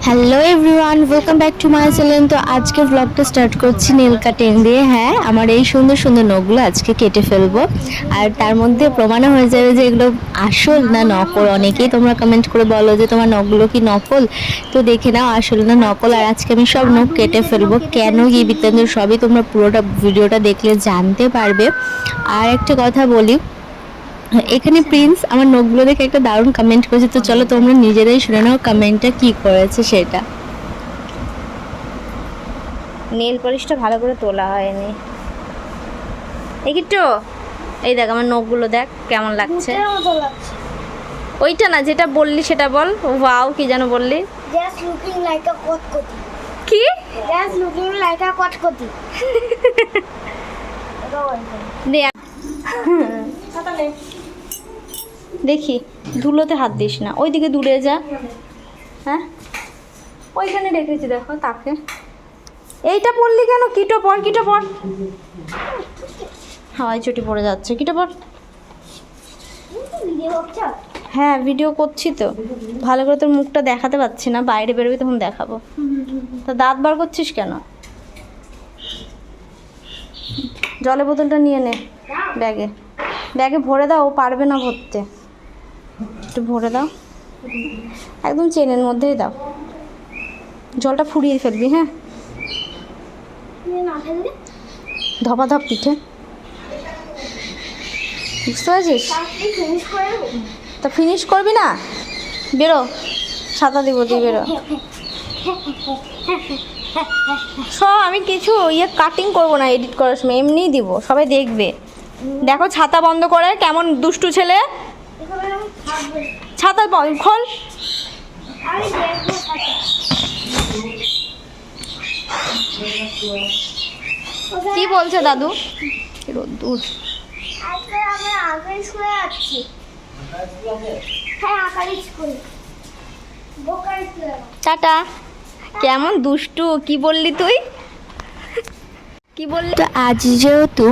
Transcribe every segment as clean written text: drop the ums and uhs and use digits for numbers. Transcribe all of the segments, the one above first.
Hello everyone, welcome back to my channel. তো আজকে ব্লগটা স্টার্ট করছি নেল কাটিং দিয়ে। হ্যাঁ, আমার এই সুন্দর সুন্দর নখগুলো আজকে কেটে ফেলবো, আর তার মধ্যে প্রমাণও হয়ে যাবে যে এগুলো আসল না নকল। অনেকেই তোমরা কমেন্ট করে বলো যে তোমার নখগুলো কি নকল, তো দেখে নাও আসল না নকল। আর আজকে আমি সব নখ কেটে ফেলবো, কেন কি বৃত্তান্ত সবই তোমরা পুরোটা ভিডিওটা দেখলে জানতে পারবে। আর একটা কথা বলি, এখানে প্রিন্স আমার নখগুলো দেখে একটা দারুণ কমেন্ট করেছে, তো চলো তোমরা নিজেরাই শুনে নাও কমেন্টটা কি করেছে সেটা। নেল পলিশটা ভালো করে তোলা হয়নি। এই কিট্টু, এই দেখ আমার নখগুলো দেখ কেমন লাগছে। ওইটা না, যেটা বললি সেটা বল। ওয়াও, কি যেন বললি? Just looking like a kotkoti. কি? Just looking like a kotkoti. দেখি, ধুলোতে হাত দিস না, ওইদিকে দূরে যা। হ্যাঁ, ওইখানে রেখেছি দেখো তাকে। এইটা পড়লি কেন? কিটো পর, কিটো পর। হাওয়াই চটি পড়ে যাচ্ছে, কিটো পর। হ্যাঁ, ভিডিও করছি তো, ভালো করে তোর মুখটা দেখাতে পাচ্ছি না, বাইরে বেরোবি তখন দেখাবো। তা দাঁত বার করছিস কেন? জলের বোতলটা নিয়ে নে, ব্যাগে ব্যাগে ভরে দাও, ও পারবে না ভরতে। একটু ভরে দাও, একদম চেনের মধ্যেই দাও। জলটা ফুরিয়ে ফেলবি। হ্যাঁ, ধপাধপ পিঠে, বুঝতে পারছিস? তা ফিনিশ করবি না? বেরো, ছাতা দিব, দিয়ে বেরো। আমি কিছু কাটিং করবো না এডিট করার সময়, এমনিই দিব, সবাই দেখবে। দেখো ছাতা বন্ধ করে, কেমন দুষ্টু ছেলে। ছাতা খোল। কি বলছে দাদু? রোদ্দুর। টাটা। কেমন দুষ্টু, কি বললি তুই? কি বললি? তো আজ যেহেতু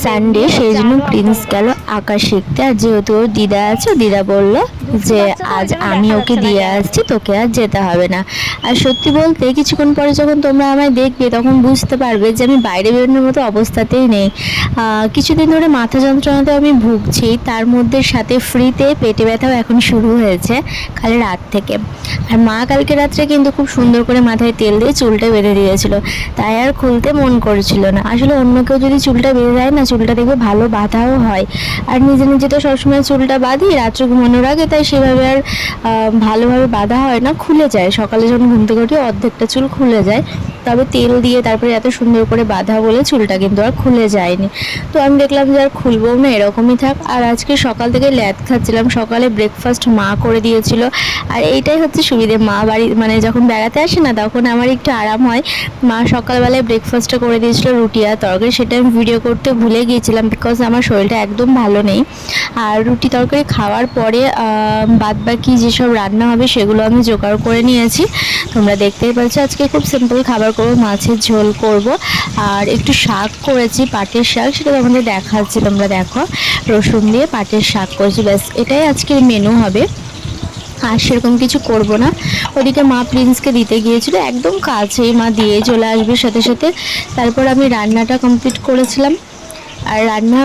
সানডে, সেই জন্য প্রিন্স গেল আঁকা শিখতে। আর যেহেতু ওর দিদা আছে, দিদা বলল যে আজ আমি ওকে দিয়ে আসছি, তোকে আর যেতে হবে না। আর সত্যি বলতে কিছুক্ষণ পরে যখন তোমরা আমায় দেখবে তখন বুঝতে পারবে যে আমি বাইরে বেরোনোর মতো অবস্থাতেই নেই। কিছুদিন ধরে মাথা যন্ত্রণাতে আমি ভুগছি, তার মধ্যে সাথে ফ্রিতে পেটে ব্যথাও এখন শুরু হয়েছে কাল রাত থেকে। আর মা কালকে রাত্রে কিন্তু খুব সুন্দর করে মাথায় তেল দিয়ে চুলটা বেঁধে দিয়েছিল, তাই আর খুলতে মন করছিল না। আসলে অন্য কেউ যদি চুলটা বেঁধে দেয় না, চুলটা দেখবে ভালো বাঁধাও হয়। আর নিজে নিজে তো সবসময় চুলটা বাঁধি রাত্রে ঘুমানোর আগে, তাই সেভাবে আর ভালোভাবে বাঁধা হয় না, খুলে যায়। সকালে যখন ঘুম থেকে উঠি অর্ধেকটা চুল খুলে যায়, তবে তেল দিয়ে তারপরে এত সুন্দর করে বাঁধা বলে চুলটা কিন্তু আর খুলে যায়নি। তো আমি দেখলাম যে আর খুলবো না, এরকমই থাক। আর আজকে সকাল থেকে ল্যাদ খাচ্ছিলাম, সকালে ব্রেকফাস্ট মা করে দিয়েছিল। আর এইটাই হচ্ছে সুবিধে, মা বাড়ি মানে যখন বেড়াতে আসে না, তখন আমার একটু আরাম হয়। মা সকালবেলায় ব্রেকফাস্টটা করে দিয়েছিল, রুটি আর তরকারি। সেটা আমি ভিডিও করতে ভুলে গিয়েছিলাম, বিকজ আমার শরীরটা একদম ভালো নেই। আর রুটি তরকারি খাওয়ার পরে বাদ বাকি যেসব রান্না হবে সেগুলো আমি জোগাড় করে নিয়েছি। তোমরা দেখতেই পাচ্ছ আজকে খুব সিম্পল খাবার করবো, মাছের ঝোল করব, আর একটু শাক করেছি, পাটের শাক, সেটা তোমাদের দেখাচ্ছি, তোমরা দেখো। রসুন দিয়ে পাটের শাক করেছি, ব্যাস এটাই আজকের মেনু হবে। আর সেরকম কিছু করব না। ওদিকে মা প্রিন্সকে দিতে গিয়েছিল, একদম কাছেই, মা দিয়ে চলে আসবে সাথে সাথে। তারপর আমি রান্নাটা কমপ্লিট করেছিলাম। আর রান্না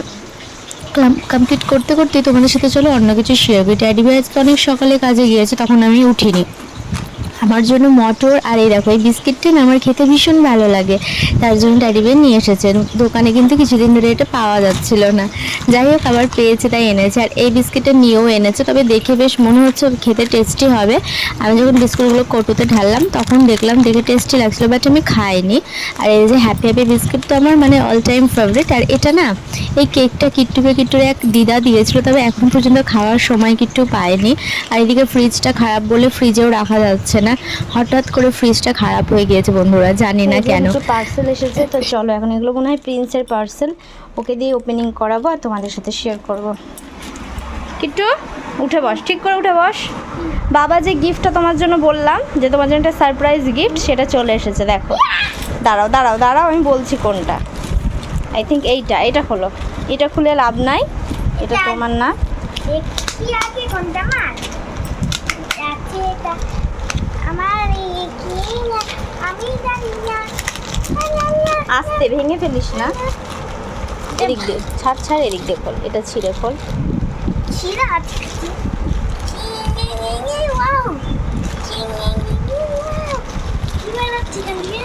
কমপ্লিট করতে করতেই তোমাদের সাথে চলো অন্য কিছু শেয়ার করি। ড্যাডি ভাই আজকে অনেক সকালে কাজে গিয়েছে, তখন আমি উঠিনি। আমার জন্য মটর আর এই দেখো এই বিস্কিটটা না আমার খেতে ভীষণ ভালো লাগে, তার জন্য ড্যাডি ভাই নিয়ে এসেছেন। দোকানে কিন্তু কিছুদিন ধরে এটা পাওয়া যাচ্ছিল না, যাই হোক আবার পেয়েছে তাই এনেছে। আর এই বিস্কিটটা নিয়েও এনেছে, তবে দেখে বেশ মনে হচ্ছে খেতে টেস্টি হবে। আমি যখন বিস্কুটগুলো কৌটোতে ঢাললাম তখন দেখলাম দেখে টেস্টি লাগছিলো, বাট আমি খাইনি। আর এই যে হ্যাপি হ্যাপি বিস্কিট তো আমার মানে অল টাইম ফেভারিট। আর এটা না, এই কেকটা কিট্টুর এক দিদা দিয়েছিল, তবে এখন পর্যন্ত খাওয়ার সময় কিট্টু পায়নি। আর এদিকে ফ্রিজটা খারাপ বলে ফ্রিজেও রাখা যাচ্ছে না, হঠাৎ করে ফ্রিজটা খারাপ হয়ে গিয়েছে বন্ধুরা, জানি না কেন। পার্সেল এসেছে, তো চলো এখন এগুলো মনে হয় প্রিন্সের পার্সেল, ওকে দিয়ে ওপেনিং করাবো আর তোমাদের সাথে শেয়ার করব। কিট্টু উঠে বস, ঠিক করে উঠে বস। বাবা যে গিফটটা তোমার জন্য বললাম যে তোমার জন্য একটা সারপ্রাইজ গিফট, সেটা চলে এসেছে, দেখো। দাঁড়াও দাঁড়াও দাঁড়াও, আমি বলছি কোনটা। আই থিঙ্ক এইটা হলো। এটা খুলে লাভ নাই, এটা তোমার না। কোনটা আমার? আমার আস্তে ভেঙে ফেলিস না। এদিক দিয়ে ছাড় ছাড়, এদিক দিয়ে খোল, এটা ছিঁড়ে খোল। ছিঁড়া আছে ওয়াও কি বেরোচ্ছে এখান থেকে?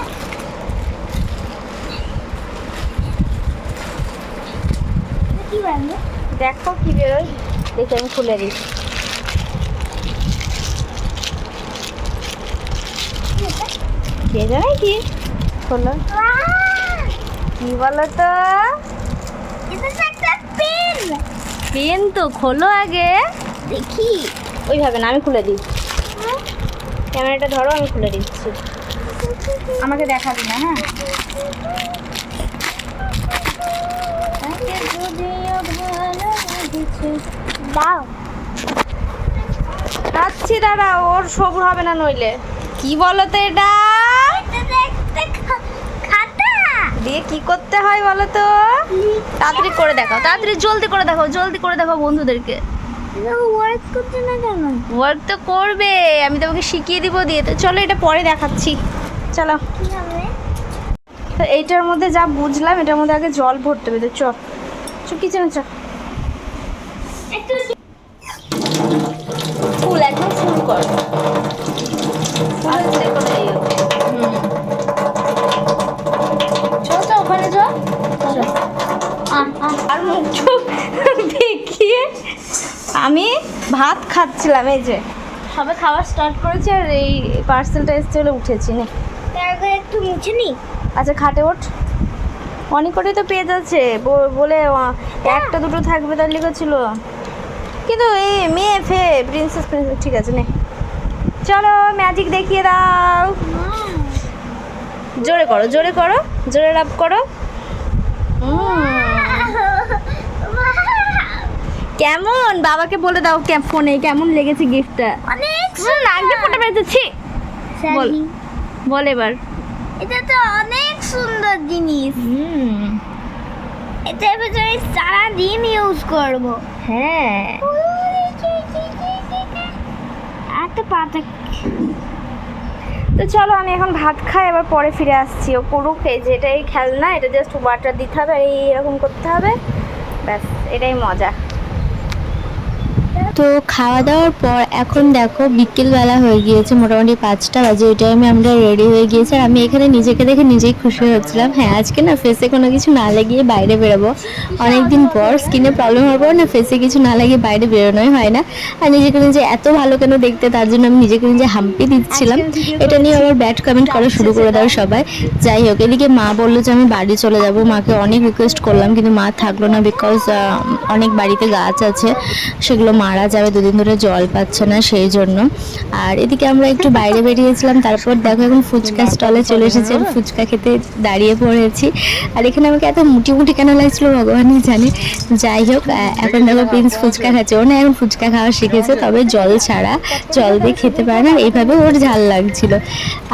কি বেরোলো? দেখো কি বেরোয়, দেখে আমি খুলে দিই। কে জানে কি খোলো, কি বলো তো? এটা তো একটা পেন। পেন তো, খোলো আগে। দেখি ওইভাবে না, আমি খুলে দিই। ক্যামেরাটা ধরো, আমি খুলে দিচ্ছি। আমাকে দেখাবি না, হ্যাঁ? দাও খাচ্ছি, দাঁড়া, ওর সবুর হবে না নইলে। কি বলো তো এটা? এটা একটা খাতা দিয়ে কি করতে হয় বলো তো? তাড়াতাড়ি করে দেখাও, তাড়াতাড়ি জলদি করে দেখাও, জলদি করে দেখাও বন্ধুদেরকে। ওয়ার্ক করতে না কেন? ওয়ার্ক তো করবে, আমি তোমাকে শিখিয়ে দিব দিয়ে। তো চলো এটা পরে দেখাচ্ছি, চলো। কি হবে? তো এইটার মধ্যে যা বুঝলাম, এটার মধ্যে আগে জল ভরতে হবে। তো চ চ কিচেনে চ। একটু ফুল একদম ফুল কর, আস্তে করে ইয়ে। চ চ ওখানে চ। আর মুখ চোখ দেখিয়ে আমি ভাত খাচ্ছিলাম, এই যে সবে খাওয়া স্টার্ট করেছি, আর এই পার্সেলটা এসছে বলে উঠেছি। নে তারপরে একটু মুছে নি। আচ্ছা খাটে ওঠ, অনেক করে তো পেয়ে যাচ্ছে বলে একটা দুটো থাকবে তার লিখেছিল, কিন্তু এই মেয়ে ফে প্রিন্সেস প্রিন্সেস। ঠিক আছে নে, চলো ম্যাজিক দেখিয়ে দাও। জোরে করো, জোরে করো, জোরে রাব করো। কেমন বাবাকে বলে দাও ফোনে কেমন লেগেছে গিফটটা। অনেক নাকে ফোটা বেঁচেছি, বল সুন্দর। বল এবার। এটা তো অনেক সুন্দর জিনিস। এটার ভিতরে সারাদিন ইউজ করবো। হ্যাঁ একটা পাতা। তো চলো আমি এখন ভাত খাই, এবার পরে ফিরে আসছি। ও করুক, এই যে এটাই খেলনা, এটা জাস্ট ওয়াটার দিতে হবে আর এইরকম করতে হবে, ব্যাস এটাই মজা। তো খাওয়া দাওয়ার পর এখন দেখো বিকেলবেলা হয়ে গিয়েছে, মোটামুটি 5টা বাজে। ওই টাইমে আমরা রেডি হয়ে গিয়েছি, আর আমি এখানে নিজেকে দেখে নিজেই খুশি হচ্ছিলাম। হ্যাঁ আজকে না ফেসে কোনো কিছু না লাগিয়ে বাইরে বেরোবো, অনেকদিন পর। স্কিনে প্রবলেম হওয়ার পর না ফেসে কিছু না লাগিয়ে বাইরে বেরোনোই হয় না। আর নিজেকে নিজে এত ভালো কেন দেখতে, তার জন্য আমি নিজেকে নিজে হাম্পি দিচ্ছিলাম। এটা নিয়ে আবার ব্যাড কমেন্ট করা শুরু করে দেওয়ার সবাই। যাই হোক, এদিকে মা বললো যে আমি বাড়ি চলে যাব। মাকে অনেক রিকোয়েস্ট করলাম, কিন্তু মা থাকলো না, বিকজ অনেক বাড়িতে গাছ আছে, সেগুলো মারা যাবে, দুদিন ধরে জল পাচ্ছে না সেই জন্য। আর এদিকে আমরা একটু বাইরে বেরিয়েছিলাম, তারপর দেখো এখন ফুচকা স্টলে চলে এসেছে, ফুচকা খেতে দাঁড়িয়ে পড়েছি। আর এখানে আমাকে এত মুটি মুটি কেন লাগছিল ভগবানই জানে। যাই হোক, এখন দেখো প্রিন্স ফুচকা খাচ্ছে। ও না এখন ফুচকা খাওয়া শিখেছে, তবে জল ছাড়া, জল দিয়ে খেতে পারে না, এইভাবে ওর ঝাল লাগছিল।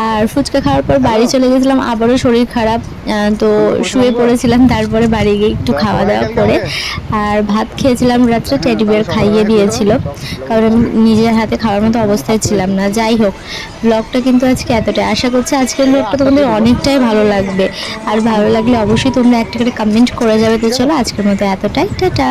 আর ফুচকা খাওয়ার পর বাড়ি চলে গেছিলাম, আবারও শরীর খারাপ, তো শুয়ে পড়েছিলাম। তারপরে বাড়ি গিয়ে একটু খাওয়া দাওয়া করে আর ভাত খেয়েছিলাম রাত্রে, টেডি বিয়ার খাইয়ে দিয়েছিল, কারণ আমি নিজের হাতে খাওয়ার মতো অবস্থায় ছিলাম না। যাই হোক, ব্লগটা কিন্তু আজকে এতটাই। আশা করছি আজকের ব্লগটা তোমাদের অনেকটাই ভালো লাগবে, আর ভালো লাগলে অবশ্যই তোমরা একটা করে কমেন্ট করে যাবে। তো চলো আজকের মতো এতটাই, টাটা।